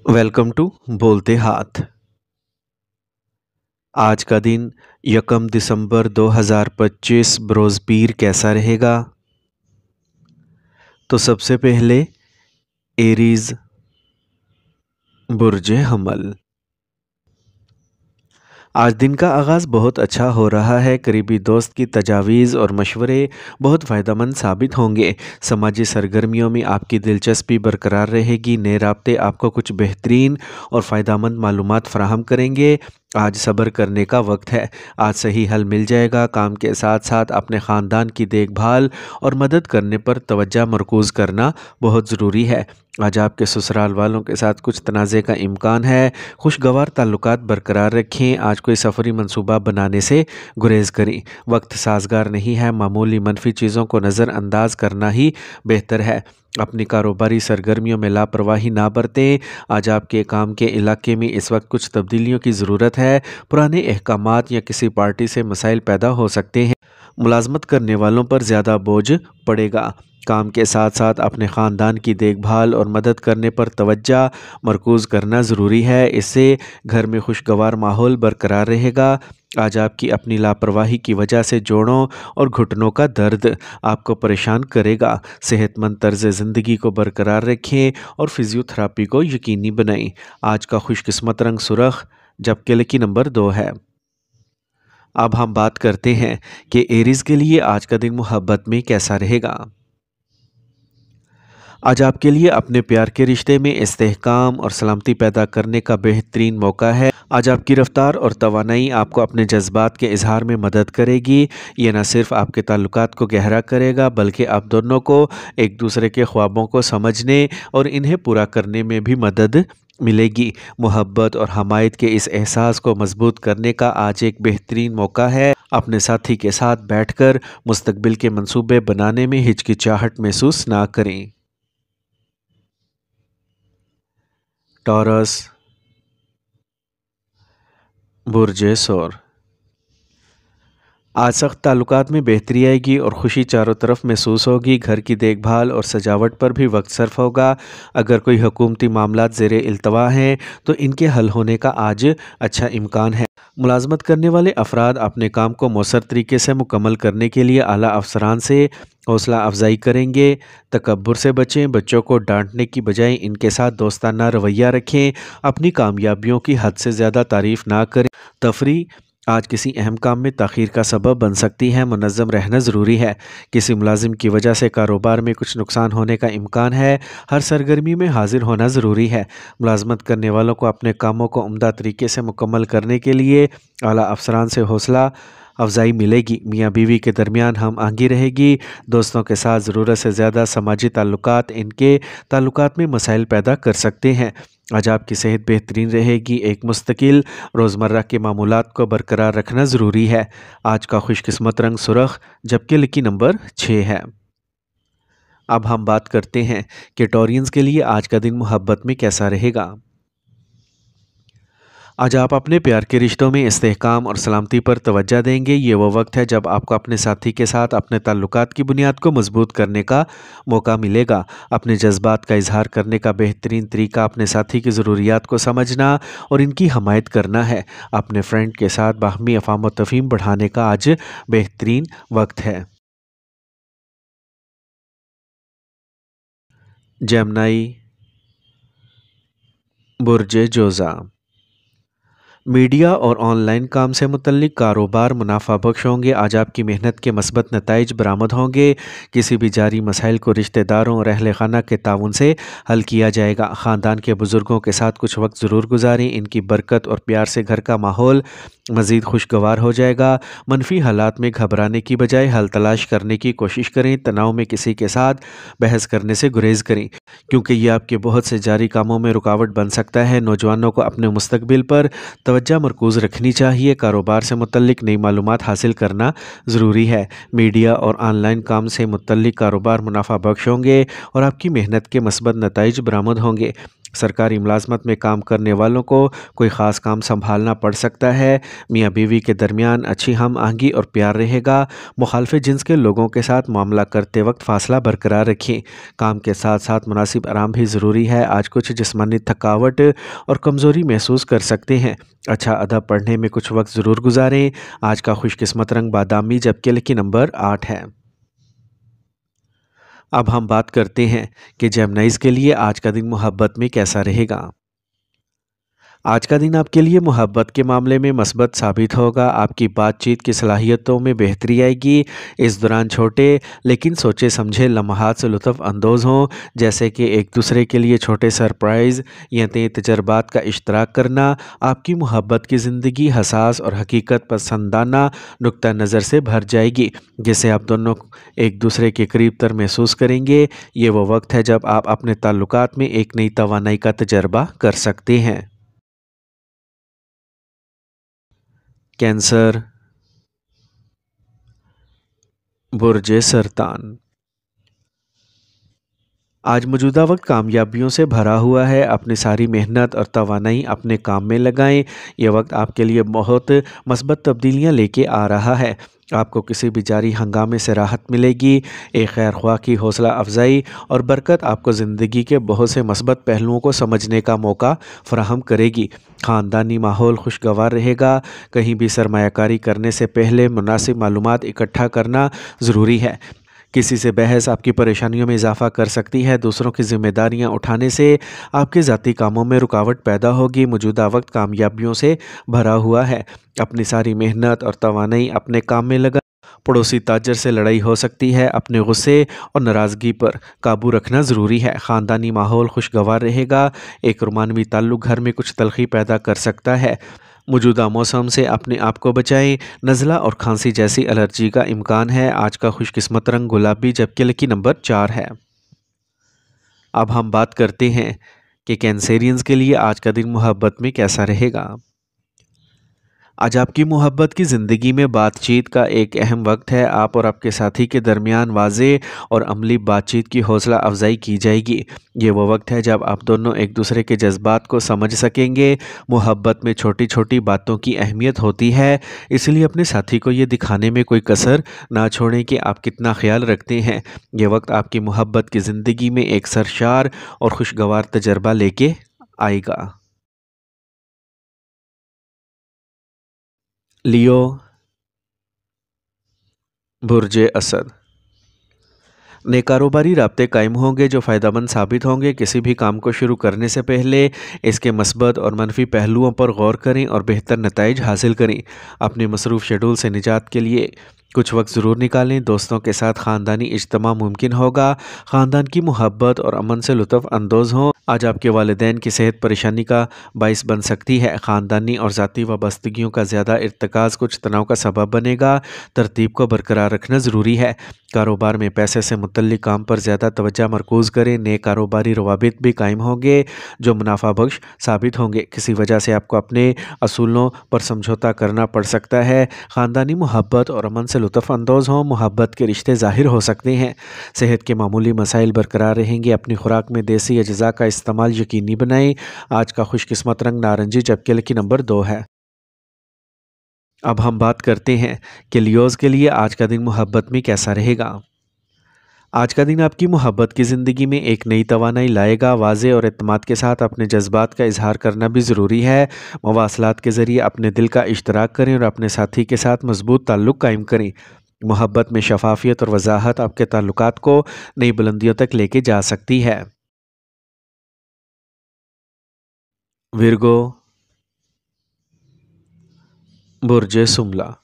Welcome to बोलते हाथ। आज का दिन 1 दिसंबर 2025 बरोज़ पीर कैसा रहेगा? तो सबसे पहले एरीज बुर्ज हमल। आज दिन का आगाज़ बहुत अच्छा हो रहा है। करीबी दोस्त की तजावीज़ और मशवरे बहुत फ़ायदेमंद साबित होंगे। समाजी सरगर्मियों में आपकी दिलचस्पी बरकरार रहेगी। नए राब्ते आपको कुछ बेहतरीन और फ़ायदेमंद मालूमात फ़राहम करेंगे। आज सब्र करने का वक्त है। आज सही हल मिल जाएगा। काम के साथ साथ अपने ख़ानदान की देखभाल और मदद करने पर तवज्जो मरकूज़ करना बहुत ज़रूरी है। आज आपके ससुराल वालों के साथ कुछ तनाज़े का इम्कान है। खुशगवार ताल्लुकात बरकरार रखें। आज कोई सफ़री मंसूबा बनाने से गुरेज करें। वक्त साजगार नहीं है। मामूली मनफी चीज़ों को नज़रअंदाज करना ही बेहतर है। अपनी कारोबारी सरगर्मियों में लापरवाही ना बरतें। आज आपके काम के इलाके में इस वक्त कुछ तब्दीलियों की ज़रूरत है। पुराने अहकामात या किसी पार्टी से मसाइल पैदा हो सकते हैं। मुलाजमत करने वालों पर ज़्यादा बोझ पड़ेगा। काम के साथ साथ अपने ख़ानदान की देखभाल और मदद करने पर तवज्जो मरकूज़ करना ज़रूरी है। इससे घर में खुशगवार माहौल बरकरार रहेगा। आज आपकी अपनी लापरवाही की वजह से जोड़ों और घुटनों का दर्द आपको परेशान करेगा। सेहतमंद तर्ज़ ज़िंदगी को बरकरार रखें और फ़िज़ियोथेरेपी को यकीनी बनाएं। आज का खुशकिस्मत रंग सुर्ख जबकि लकी नंबर 2 है। अब हम बात करते हैं कि एरीज़ के लिए आज का दिन मोहब्बत में कैसा रहेगा। आज आपके लिए अपने प्यार के रिश्ते में इस्तेहकाम और सलामती पैदा करने का बेहतरीन मौका है। आज आपकी रफ्तार और तवानाई आपको अपने जज्बात के इजहार में मदद करेगी। ये न सिर्फ आपके ताल्लुकात को गहरा करेगा बल्कि आप दोनों को एक दूसरे के ख्वाबों को समझने और इन्हें पूरा करने में भी मदद मिलेगी। मोहब्बत और हमायत के इस एहसास को मजबूत करने का आज एक बेहतरीन मौका है। अपने साथी के साथ बैठकर मुस्तकबिल के मंसूबे बनाने में हिचकिचाहट महसूस ना करें। टॉरस बुर्ज सौर। आज सख्त ताल्लुकात में बेहतरी आएगी और ख़ुशी चारों तरफ महसूस होगी। घर की देखभाल और सजावट पर भी वक्त सर्फ होगा। अगर कोई हुकूमती मामलात ज़ेरे इल्तवा हैं तो इनके हल होने का आज अच्छा इम्कान है। मुलाजमत करने वाले अफराद अपने काम को मौसर तरीके से मुकम्मल करने के लिए आला अफसरान से हौसला अफजाई करेंगे। तकब्बुर से बचें। बच्चों को डांटने की बजाय इनके साथ दोस्ताना रवैया रखें। अपनी कामयाबियों की हद से ज़्यादा तारीफ़ ना करें। तफरी आज किसी अहम काम में ताख़ीर का सबब बन सकती है। मुनज़्ज़म रहना ज़रूरी है। किसी मुलाजिम की वजह से कारोबार में कुछ नुकसान होने का इम्कान है। हर सरगर्मी में हाजिर होना ज़रूरी है। मुलाजमत करने वालों को अपने कामों को उम्दा तरीके से मुकम्मल करने के लिए आला अफसरान से हौसला अफजाई मिलेगी। मियाँ बीवी के दरमियान हम आहंगी रहेगी। दोस्तों के साथ ज़रूरत से ज़्यादा समाजी ताल्लुकात इनके ताल्लुकात में मसाइल पैदा कर सकते हैं। आज आपकी सेहत बेहतरीन रहेगी। एक मुस्तकिल रोज़मर्रा के मामूलात को बरकरार रखना ज़रूरी है। आज का खुशकिस्मत रंग सुर्ख जबकि लकी नंबर 6 है। अब हम बात करते हैं कि टॉरियंस के लिए आज का दिन मोहब्बत में कैसा रहेगा। आज आप अपने प्यार के रिश्तों में इस्तेहकाम और सलामती पर तवज्जो देंगे। ये वो वक्त है जब आपको अपने साथी के साथ अपने ताल्लुकात की बुनियाद को मजबूत करने का मौका मिलेगा। अपने जज्बात का इजहार करने का बेहतरीन तरीका अपने साथी की ज़रूरियात को समझना और इनकी हमायत करना है। अपने फ्रेंड के साथ बाहमी अफ़ाम व तफ़हीम बढ़ाने का आज बेहतरीन वक्त है। जेमिनी बुर्ज जोज़ा। मीडिया और ऑनलाइन काम से मुतल्लिक कारोबार मुनाफा बख्श होंगे। आज आपकी मेहनत के मस्बत नताइज बरामद होंगे। किसी भी जारी मसाइल को रिश्तेदारों और अहल खाना के ताउन से हल किया जाएगा। ख़ानदान के बुज़ुर्गों के साथ कुछ वक्त ज़रूर गुजारें। इनकी बरकत और प्यार से घर का माहौल मज़ीद खुशगवार हो जाएगा। मनफी हालात में घबराने की बजाय हल तलाश करने की कोशिश करें। तनाव में किसी के साथ बहस करने से गुरेज करें क्योंकि यह आपके बहुत से जारी कामों में रुकावट बन सकता है। नौजवानों को अपने मुस्तकबिल पर तवज्जो मरकूज़ रखनी चाहिए। कारोबार से मुतल्लिक नई मालूमात हासिल करना ज़रूरी है। मीडिया और ऑनलाइन काम से मुतल्लिक कारोबार मुनाफा बख्श होंगे और आपकी मेहनत के मस्बत नताइज बरामद होंगे। सरकारी मुलाजमत में काम करने वालों को कोई ख़ास काम संभालना पड़ सकता है। मियाँ बीवी के दरमियान अच्छी हम आहंगी और प्यार रहेगा। मुखालिफ जिन्स के लोगों के साथ मामला करते वक्त फ़ासला बरकरार रखें। काम के साथ साथ मुनासिब आराम भी ज़रूरी है। आज कुछ जिस्मानी थकावट और कमज़ोरी महसूस कर सकते हैं। अच्छा अदब पढ़ने में कुछ वक्त ज़रूर गुजारें। आज का खुशकिस्मत रंग बादामी जबकि लकी नंबर 8 है। अब हम बात करते हैं कि जेमिनीज़ के लिए आज का दिन मोहब्बत में कैसा रहेगा। आज का दिन आपके लिए मोहब्बत के मामले में मस्बत साबित होगा। आपकी बातचीत की सलाहियतों में बेहतरी आएगी। इस दौरान छोटे लेकिन सोचे समझे लम्हात से लुत्फ़ अंदोज़ हों, जैसे कि एक दूसरे के लिए छोटे सरप्राइज़ या नए तजर्बात का इश्तराक करना। आपकी मोहब्बत की ज़िंदगी हसास और हकीकत पसंदाना नुक्ता नज़र से भर जाएगी, जिससे आप दोनों एक दूसरे के करीब तर महसूस करेंगे। ये वो वक्त है जब आप अपने ताल्लुकात में एक नई तवानाई का तजर्बा कर सकते हैं। कैंसर, बुर्ज सरतान। आज मौजूदा वक्त कामयाबियों से भरा हुआ है। अपनी सारी मेहनत और तवानाई अपने काम में लगाएं। यह वक्त आपके लिए बहुत मस्बत तब्दीलियां लेके आ रहा है। आपको किसी भी जारी हंगामे से राहत मिलेगी। एक खैर ख्वाह की हौसला अफजाई और बरकत आपको ज़िंदगी के बहुत से मस्बत पहलुओं को समझने का मौका फराहम करेगी। ख़ानदानी माहौल खुशगवार रहेगा। कहीं भी सरमायाकारी करने से पहले मुनासिब मालूमात इकट्ठा करना ज़रूरी है। किसी से बहस आपकी परेशानियों में इजाफा कर सकती है। दूसरों की जिम्मेदारियां उठाने से आपके ज़ाती कामों में रुकावट पैदा होगी। मौजूदा वक्त कामयाबियों से भरा हुआ है। अपनी सारी मेहनत और तवानाई अपने काम में लगा। पड़ोसी ताजर से लड़ाई हो सकती है। अपने गुस्से और नाराज़गी पर काबू रखना ज़रूरी है। ख़ानदानी माहौल खुशगवार रहेगा। एक रोमानवी ताल्लुक़ घर में कुछ तलख़ी पैदा कर सकता है। मौजूदा मौसम से अपने आप को बचाएं। नज़ला और खांसी जैसी एलर्जी का इम्कान है। आज का खुशकिस्मत रंग गुलाबी जबकि लकी नंबर 4 है। अब हम बात करते हैं कि कैंसेरियंस के लिए आज का दिन मोहब्बत में कैसा रहेगा। आज आपकी मोहब्बत की ज़िंदगी में बातचीत का एक अहम वक्त है। आप और आपके साथी के दरमियान वाज़े और अमली बातचीत की हौसला अफजाई की जाएगी। ये वो वक्त है जब आप दोनों एक दूसरे के जज्बात को समझ सकेंगे। मोहब्बत में छोटी छोटी बातों की अहमियत होती है, इसलिए अपने साथी को ये दिखाने में कोई कसर ना छोड़ें कि आप कितना ख्याल रखते हैं। ये वक्त आपकी मोहब्बत की ज़िंदगी में एक सरशार और खुशगवार तजर्बा लेके आएगा। लियो, बुर्ज असद। नए कारोबारी राब्ते कायम होंगे जो फ़ायदेमंद साबित होंगे। किसी भी काम को शुरू करने से पहले इसके मस्बत और मनफी पहलुओं पर गौर करें और बेहतर नताइज हासिल करें। अपने मसरूफ़ शेड्यूल से निजात के लिए कुछ वक्त ज़रूर निकालें। दोस्तों के साथ ख़ानदानी इज्तिमा मुमकिन होगा। ख़ानदान की मोहब्बत और अमन से लुत्फ़ अंदोज़ हों। आज आपके वालिदैन की सेहत परेशानी का बाइस बन सकती है। ख़ानदानी और ज़ाती वाबस्तगियों का ज़्यादा इर्तिकाज़ कुछ तनाव का सबब बनेगा। तरतीब को बरकरार रखना ज़रूरी है। कारोबार में पैसे से मुतल्लिक़ काम पर ज़्यादा तवज्जो मरकूज़ करें। नए कारोबारी रवाबित भी कायम होंगे जो मुनाफा बख्श साबित होंगे। किसी वजह से आपको अपने असूलों पर समझौता करना पड़ सकता है। ख़ानदानी मोहब्बत और अमन से लुत्फ़ अंदोज़ हों। मोहब्बत के रिश्ते ज़ाहिर हो सकते हैं। सेहत के मामूली मसाइल बरकरार रहेंगे। अपनी खुराक में देसी अज्जा का इस्तेमाल यकीनी बनाएं। आज का खुशकिस्मत रंग नारंगी जबकि लकी नंबर 2 है। अब हम बात करते हैं कि लियोज़ के लिए आज का दिन मोहब्बत में कैसा रहेगा। आज का दिन आपकी मोहब्बत की ज़िंदगी में एक नई तवानाई लाएगा। वाज़े और एतमाद के साथ अपने जज्बात का इजहार करना भी ज़रूरी है। मवासलात के ज़रिए अपने दिल का इश्तराक करें और अपने साथी के साथ मजबूत ताल्लुक़ कायम करें। मोहब्बत में शफाफियत और वजाहत आपके ताल्लुकात को नई बुलंदियों तक लेके जा सकती है। विर्गो, बुर्ज सुमला।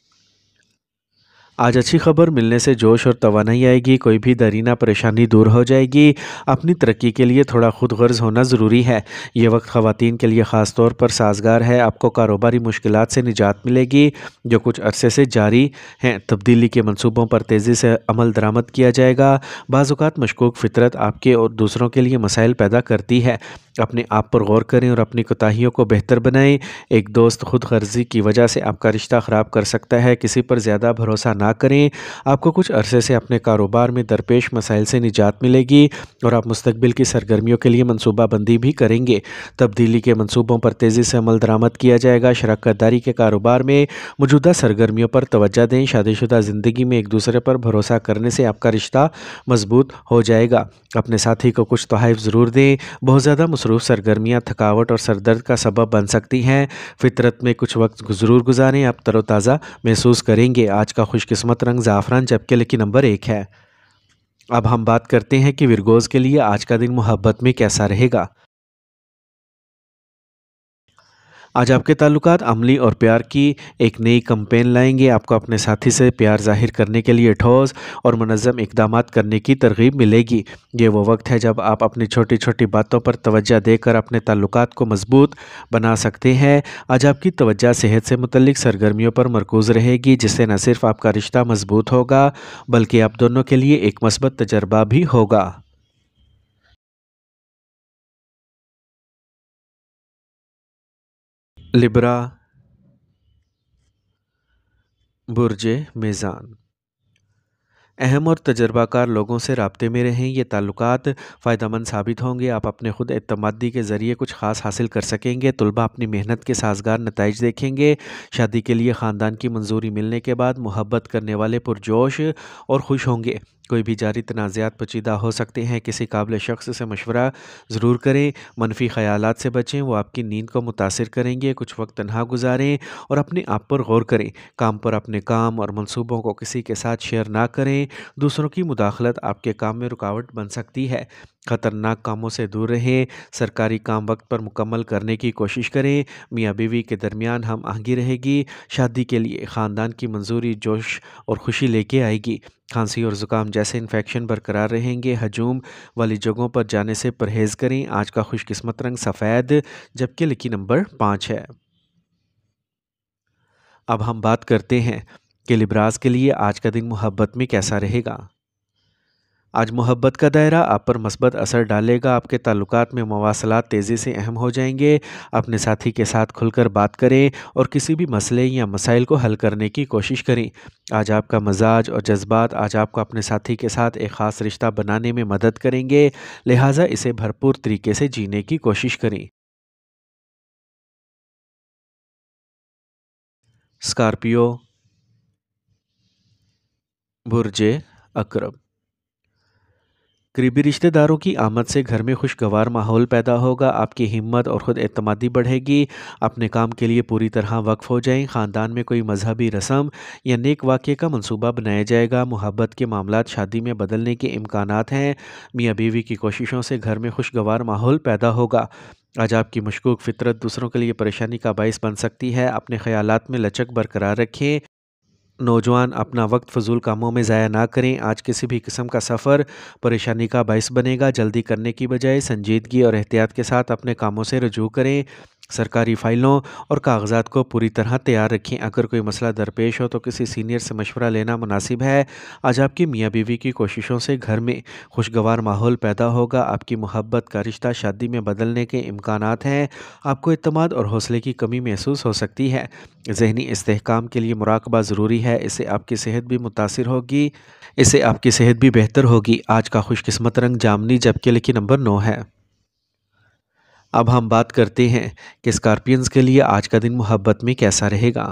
आज अच्छी खबर मिलने से जोश और तवानाई आएगी। कोई भी दरीना परेशानी दूर हो जाएगी। अपनी तरक्की के लिए थोड़ा खुद गर्ज होना ज़रूरी है। ये वक्त ख़वातीन के लिए ख़ास तौर पर साजगार है। आपको कारोबारी मुश्किलात से निजात मिलेगी जो कुछ अरसे से जारी हैं। तब्दीली के मंसूबों पर तेज़ी से अमल दरामद किया जाएगा। बाज़-औक़ात मशकूक फ़ितरत आपके और दूसरों के लिए मसाइल पैदा करती है। अपने आप पर गौर करें और अपनी कोताहियों को बेहतर बनाएं। एक दोस्त खुद गर्जी की वजह से आपका रिश्ता ख़राब कर सकता है। किसी पर ज़्यादा भरोसा ना ना करें। आपको कुछ अरसे से अपने कारोबार में दरपेश मसाइल से निजात मिलेगी और आप मुस्तकबिल की सरगर्मियों के लिए मनसूबाबंदी भी करेंगे। तब्दीली के मनसूबों पर तेज़ी से अमल दरामद किया जाएगा। शराकत के कारोबार में मौजूदा सरगर्मियों पर तवज्जो दें। शादीशुदा ज़िंदगी में एक दूसरे पर भरोसा करने से आपका रिश्ता मजबूत हो जाएगा। अपने साथी को कुछ तोहफ़े ज़रूर दें। बहुत ज़्यादा मसरूफ़ सरगर्मियाँ थकावट और सरदर्द का सबब बन सकती हैं। फितरत में कुछ वक्त ज़रूर गुजारें, आप तरोताज़ा महसूस करेंगे। आज का खुशकिस्मत रंग ज़ाफ़रान जबकि लकी नंबर 1 है। अब हम बात करते हैं कि विरगोज़ के लिए आज का दिन मोहब्बत में कैसा रहेगा। आज आपके ताल्लुकात अमली और प्यार की एक नई कैंपेन लाएंगे। आपको अपने साथी से प्यार जाहिर करने के लिए ठोस और मुनज़्ज़म इक़दामात करने की तरग़ीब मिलेगी। ये वो वक्त है जब आप अपनी छोटी छोटी बातों पर तवज्जो देकर अपने ताल्लुकात को मजबूत बना सकते हैं। आज आपकी तवज्जो सेहत से मुतल्लिक सरगर्मियों पर मरकूज़ रहेगी, जिससे न सिर्फ आपका रिश्ता मजबूत होगा बल्कि आप दोनों के लिए एक मस्बत तजर्बा भी होगा। लिब्रा, बुर्ज मीज़ान। अहम और तजर्बाकार लोगों से राब्ते में रहें। ये ताल्लुकात फ़ायदेमंद साबित होंगे। आप अपने खुद एतमादी के ज़रिए कुछ ख़ास हासिल कर सकेंगे। तुलबा अपनी मेहनत के साज़गार नताइज देखेंगे। शादी के लिए ख़ानदान की मंजूरी मिलने के बाद मोहब्बत करने वाले पुरजोश और खुश होंगे। कोई भी जारी तनाज़ात पेचीदा हो सकते हैं। किसी काबिल शख्स से मशवरा ज़रूर करें। मनफी ख़यालात से बचें, वो आपकी नींद को मुतासिर करेंगे। कुछ वक्त तन्हा गुजारें और अपने आप पर गौर करें। काम पर अपने काम और मंसूबों को किसी के साथ शेयर ना करें। दूसरों की मुदाखलत आपके काम में रुकावट बन सकती है। ख़तरनाक कामों से दूर रहें। सरकारी काम वक्त पर मुकम्मल करने की कोशिश करें। मियाँ बीवी के दरमियान हम आहंगी रहेगी। शादी के लिए ख़ानदान की मंजूरी जोश और खुशी लेके आएगी। खांसी और ज़ुकाम जैसे इन्फेक्शन बरकरार रहेंगे। हजूम वाली जगहों पर जाने से परहेज़ करें। आज का खुशकिस्मत रंग सफ़ेद जबकि लकी नंबर 5 है। अब हम बात करते हैं कि लिब्रास के लिए आज का दिन मोहब्बत में कैसा रहेगा। आज मोहब्बत का दायरा आप पर मस्बत असर डालेगा। आपके ताल्लुकात में मवासलात तेज़ी से अहम हो जाएंगे। अपने साथी के साथ खुलकर बात करें और किसी भी मसले या मसाइल को हल करने की कोशिश करें। आज आपका मजाज और जज्बात आज आपको अपने साथी के साथ एक ख़ास रिश्ता बनाने में मदद करेंगे, लिहाजा इसे भरपूर तरीके से जीने की कोशिश करें। स्कॉर्पियो, बुर्ज अकरब। करीबी रिश्तेदारों की आमद से घर में खुशगवार माहौल पैदा होगा। आपकी हिम्मत और ख़ुद एतमादी बढ़ेगी। अपने काम के लिए पूरी तरह वक्फ हो जाएं। ख़ानदान में कोई मजहबी रस्म या नेक वाक़े का मंसूबा बनाया जाएगा। मोहब्बत के मामलात शादी में बदलने के इम्कानात हैं। मियाँ बीवी की कोशिशों से घर में खुशगवार माहौल पैदा होगा। आज आपकी मशकूक फितरत दूसरों के लिए परेशानी का बाइस बन सकती है। अपने ख़यालात में लचक बरकरार रखें। नौजवान अपना वक्त फ़जूल कामों में ज़ाया ना करें। आज किसी भी किस्म का सफ़र परेशानी का बाइस बनेगा। जल्दी करने की बजाय संजीदगी और एहतियात के साथ अपने कामों से रजू करें। सरकारी फ़ाइलों और कागज़ात को पूरी तरह तैयार रखें। अगर कोई मसला दरपेश हो तो किसी सीनियर से मशवरा लेना मुनासिब है। आज आपकी मियाँ बीवी की कोशिशों से घर में खुशगवार माहौल पैदा होगा। आपकी मोहब्बत का रिश्ता शादी में बदलने के इम्कानात हैं। आपको इत्मीनान और हौसले की कमी महसूस हो सकती है। ज़हनी इस्तेहकाम के लिए मुराकबा ज़रूरी है। इससे आपकी सेहत भी मुतासिर होगी, इससे आपकी सेहत भी बेहतर होगी। आज का खुशकिस्मत रंग जामनी जबकि लकी नंबर 9 है। अब हम बात करते हैं कि स्कॉर्पियंस के लिए आज का दिन मोहब्बत में कैसा रहेगा।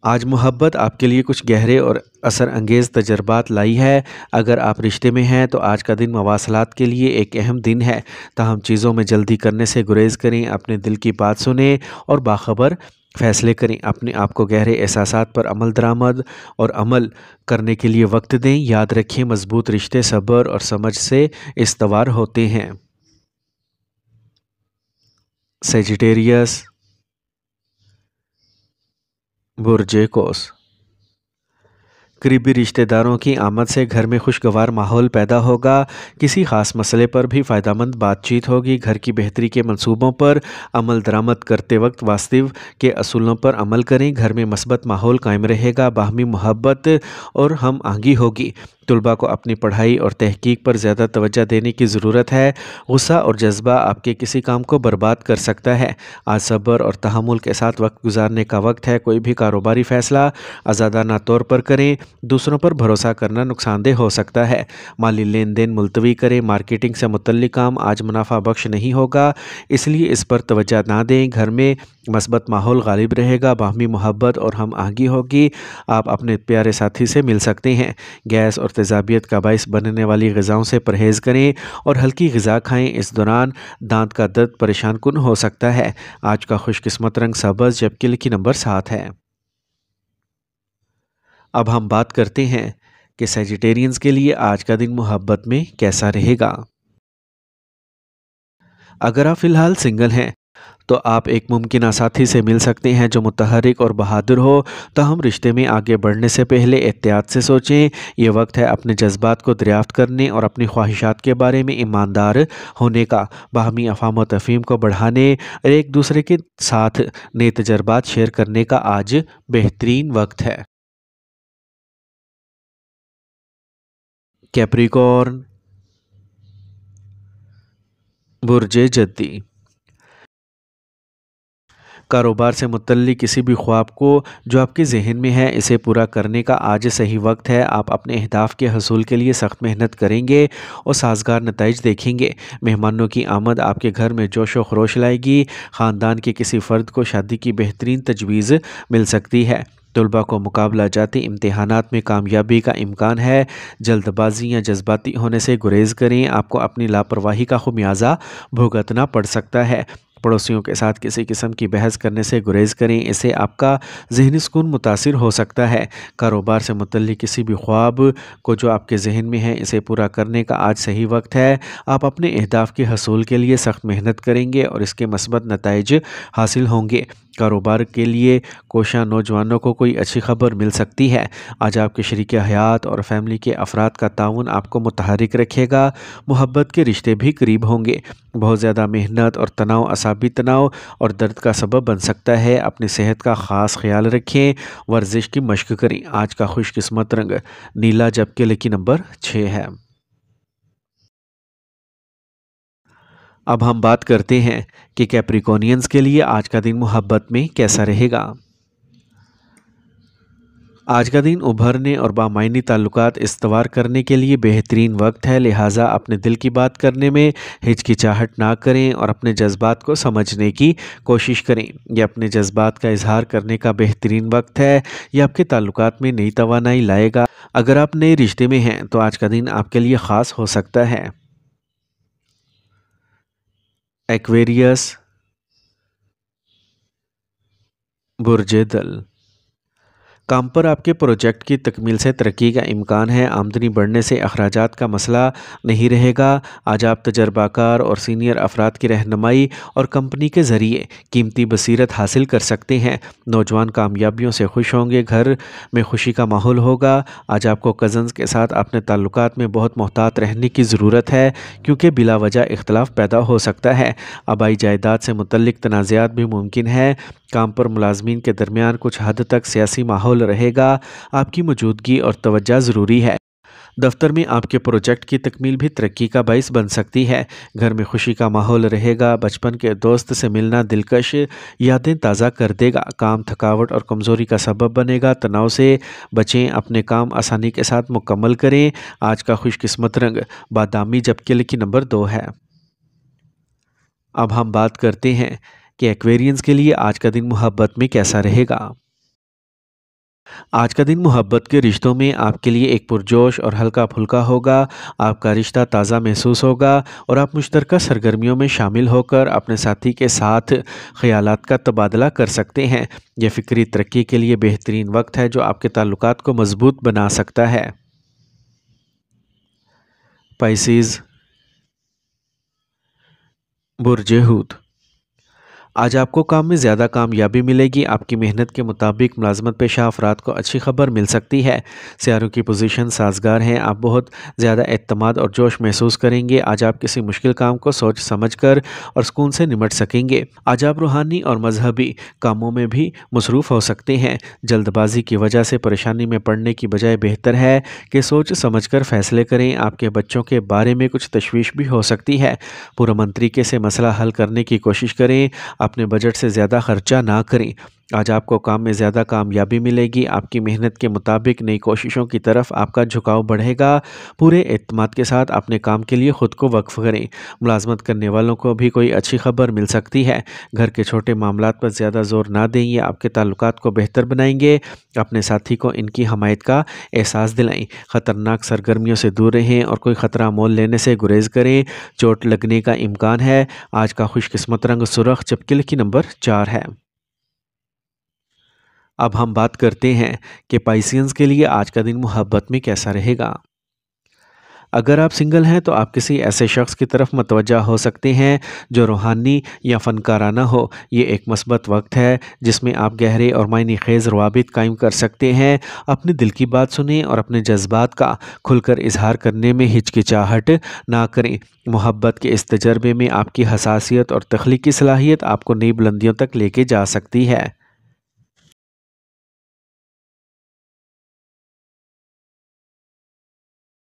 आज मोहब्बत आपके लिए कुछ गहरे और असर अंगेज़ तजर्बात लाई है। अगर आप रिश्ते में हैं तो आज का दिन मवासलात के लिए एक अहम दिन है। ताहम चीज़ों में जल्दी करने से गुरेज करें। अपने दिल की बात सुनें और बाखबर फ़ैसले करें। अपने आप को गहरे एहसासात पर अमल दरामद और अमल करने के लिए वक्त दें। याद रखें, मजबूत रिश्ते सब्र और समझ से इस्तवार होते हैं। सेजिटेरियस, बुर्ज कोस। करीबी रिश्तेदारों की आमद से घर में खुशगवार माहौल पैदा होगा। किसी ख़ास मसले पर भी फ़ायदेमंद बातचीत होगी। घर की बेहतरी के मंसूबों पर अमल दरामद करते वक्त वास्तव के असूलों पर अमल करें। घर में मस्बत माहौल कायम रहेगा। बाहमी मोहब्बत और हम आहंगी होगी। طلबा को अपनी पढ़ाई और तहकीक पर ज़्यादा तवज्जो देने की ज़रूरत है। गुस्सा और जज्बा आपके किसी काम को बर्बाद कर सकता है। आज सब्र और तहम्मुल के साथ वक्त गुजारने का वक्त है। कोई भी कारोबारी फ़ैसला आज़ादाना तौर पर करें, दूसरों पर भरोसा करना नुकसानदेह हो सकता है। माली लेन देन मुलतवी करें। मार्केटिंग से मुतल्लिक काम आज मुनाफा बख्श नहीं होगा, इसलिए इस पर तवज्जो ना दें। घर में मस्बत माहौल गालिब रहेगा, बाहमी मोहब्बत और हम आहंगी होगी। आप अपने प्यारे साथी से मिल सकते हैं। गैस और तेज़ाबियत का बाइस बनने वाली ग़िज़ाओं से परहेज़ करें और हल्की ग़िज़ा खाएं। इस दौरान दांत का दर्द परेशान कुन हो सकता है। आज का खुशकिस्मत रंग सब्ज़, जबकि लकी नंबर 7 है। अब हम बात करते हैं कि सैजिटेरियंस के लिए आज का दिन मोहब्बत में कैसा रहेगा। अगर आप फ़िलहाल सिंगल हैं तो आप एक मुमकिन साथी से मिल सकते हैं जो मुतहरिक और बहादुर हो। तो हम रिश्ते में आगे बढ़ने से पहले एहतियात से सोचें। ये वक्त है अपने जज्बात को दरियाफ्त करने और अपनी ख्वाहिशात के बारे में ईमानदार होने का। बाहमी अफ़ाम व तफ़हीम को बढ़ाने और एक दूसरे के साथ नए तजर्बात शेयर करने का आज बेहतरीन वक्त है। कैप्रिकॉर्न, बुर्जे जद्दी, कारोबार से मुतल्लिक किसी भी ख्वाब को जो आपके जहन में है, इसे पूरा करने का आज सही वक्त है। आप अपने अहदाफ के हसूल के लिए सख्त मेहनत करेंगे और साजगार नताइज देखेंगे। मेहमानों की आमद आपके घर में जोश व खरोश लाएगी। ख़ानदान के किसी फ़र्द को शादी की बेहतरीन तजवीज़ मिल सकती है। तलबा को मुकाबला जाती इम्तिहानात में कामयाबी का इम्कान है। जल्दबाजी या जज्बाती होने से गुरेज करें, आपको अपनी लापरवाही का खुमियाजा भुगतना पड़ सकता है। पड़ोसियों के साथ किसी किस्म की बहस करने से गुरेज करें, इससे आपका ज़हनी सुकून मुतासिर हो सकता है। कारोबार से मुतल्लिक किसी भी ख्वाब को जो आपके जहन में है, इसे पूरा करने का आज सही वक्त है। आप अपने अहदाफ के हसूल के लिए सख्त मेहनत करेंगे और इसके मस्बत नताइज हासिल होंगे। कारोबार के लिए कोशा नौजवानों को कोई अच्छी खबर मिल सकती है। आज आपके शरीक हयात और फैमिली के अफराद का ताउन आपको मुतहरिक रखेगा। मोहब्बत के रिश्ते भी करीब होंगे। बहुत ज़्यादा मेहनत और तनाव असाबी तनाव और दर्द का सबब बन सकता है। अपनी सेहत का ख़ास ख्याल रखें। वर्जिश की मशक करें। आज का खुशकिस्मत रंग नीला, जबकि लकी नंबर 6 है। अब हम बात करते हैं कि कैप्रिकॉर्नियंस के लिए आज का दिन मोहब्बत में कैसा रहेगा। आज का दिन उभरने और बामायनी ताल्लुकात इस्तवार करने के लिए बेहतरीन वक्त है। लिहाजा अपने दिल की बात करने में हिचकिचाहट ना करें और अपने जज्बात को समझने की कोशिश करें। यह अपने जज्बात का इजहार करने का बेहतरीन वक्त है। यह आपके ताल्लुकात में नई तवानाई लाएगा। अगर आप नए रिश्ते में हैं तो आज का दिन आपके लिए ख़ास हो सकता है। एक्वेरियस, बुर्जे दल, काम पर आपके प्रोजेक्ट की तकमील से तरक्की का इम्कान है। आमदनी बढ़ने से अखराजात का मसला नहीं रहेगा। आज आप तजर्बाकार और सीनियर अफराद की रहनुमाई और कंपनी के ज़रिए कीमती बसीरत हासिल कर सकते हैं। नौजवान कामयाबियों से खुश होंगे। घर में खुशी का माहौल होगा। आज आपको कज़न्स के साथ अपने ताल्लुकात में बहुत मोहतात रहने की ज़रूरत है, क्योंकि बिला वजह इख्तलाफ पैदा हो सकता है। आबाई जायदाद से मुतल्लिक तनाज़ात भी मुमकिन है। काम पर मुलाजमीन के दरमियान कुछ हद तक सियासी माहौल रहेगा। आपकी मौजूदगी और तवज्जो ज़रूरी है। दफ्तर में आपके प्रोजेक्ट की तकमील भी तरक्की का बाइस बन सकती है। घर में खुशी का माहौल रहेगा। बचपन के दोस्त से मिलना दिलकश यादें ताज़ा कर देगा। काम थकावट और कमज़ोरी का सबब बनेगा। तनाव से बचें। अपने काम आसानी के साथ मुकम्मल करें। आज का खुशकिस्मत रंग बादामी, जबकि लकी नंबर 2 है। अब हम बात करते हैं कि एक्वेरियंस के लिए आज का दिन मोहब्बत में कैसा रहेगा। आज का दिन मोहब्बत के रिश्तों में आपके लिए एक पुरजोश और हल्का फुल्का होगा। आपका रिश्ता ताज़ा महसूस होगा और आप मुश्तरका सरगर्मियों में शामिल होकर अपने साथी के साथ ख्यालात का तबादला कर सकते हैं। यह फ़िक्री तरक्की के लिए बेहतरीन वक्त है जो आपके ताल्लुकात को मजबूत बना सकता है। पाइसिस, बुर्जे हूत, آج آپ کو کام میں زیادہ کامیابی ملے گی، آپ کی محنت کے مطابق ملازمت پیشہ افراد کو اچھی خبر مل سکتی ہے۔ سیاروں کی پوزیشن سازگار ہیں، آپ بہت زیادہ اعتماد اور جوش محسوس کریں گے۔ آج آپ کسی مشکل کام کو سوچ سمجھ کر اور سکون سے نمٹ سکیں گے۔ آج آپ روحانی اور مذہبی کاموں میں بھی مصروف ہو سکتے ہیں۔ جلد بازی کی وجہ سے پریشانی میں پڑنے کی بجائے بہتر ہے کہ سوچ سمجھ کر فیصلے کریں۔ آپ کے بچوں کے بارے میں کچھ تشویش بھی ہو سکتی ہے۔ پرامن طریقے سے مسئلہ حل کرنے کی کوشش کریں، اپنے بجٹ سے زیادہ خرچہ نہ کریں۔ آج آپ کو کام میں زیادہ کامیابی ملے گی، آپ کی محنت کے مطابق نئی کوششوں کی طرف آپ کا جھکاؤ بڑھے گا۔ پورے اعتماد کے ساتھ اپنے کام کے لیے خود کو وقف کریں۔ ملازمت کرنے والوں کو بھی کوئی اچھی خبر مل سکتی ہے۔ گھر کے چھوٹے معاملات پر زیادہ زور نہ دیں، یہ آپ کے تعلقات کو بہتر بنائیں گے۔ اپنے ساتھی کو ان کی حمایت کا احساس دلائیں۔ خطرناک سرگرمیوں سے دور رہیں اور کوئی خطرہ مول لینے سے گریز کریں، چوٹ لگنے کا امکان ہے۔ آج کا خوش قسمت رنگ سرخ جبکہ لکی نمبر 4 ہے۔ اب ہم بات کرتے ہیں کہ پائسینز کے لیے آج کا دن محبت میں کیسا رہے گا۔ اگر آپ سنگل ہیں تو آپ کسی ایسے شخص کی طرف متوجہ ہو سکتے ہیں جو روحانی یا فنکارانہ ہو۔ یہ ایک مثبت وقت ہے جس میں آپ گہرے اور معنی خیز روابط قائم کر سکتے ہیں۔ اپنے دل کی بات سنیں اور اپنے جذبات کا کھل کر اظہار کرنے میں ہچکچاہٹ نہ کریں۔ محبت کے اس تجربے میں آپ کی حساسیت اور تخلیقی صلاحیت آپ کو نئی بلندیوں تک لے کے جا سکتی ہے۔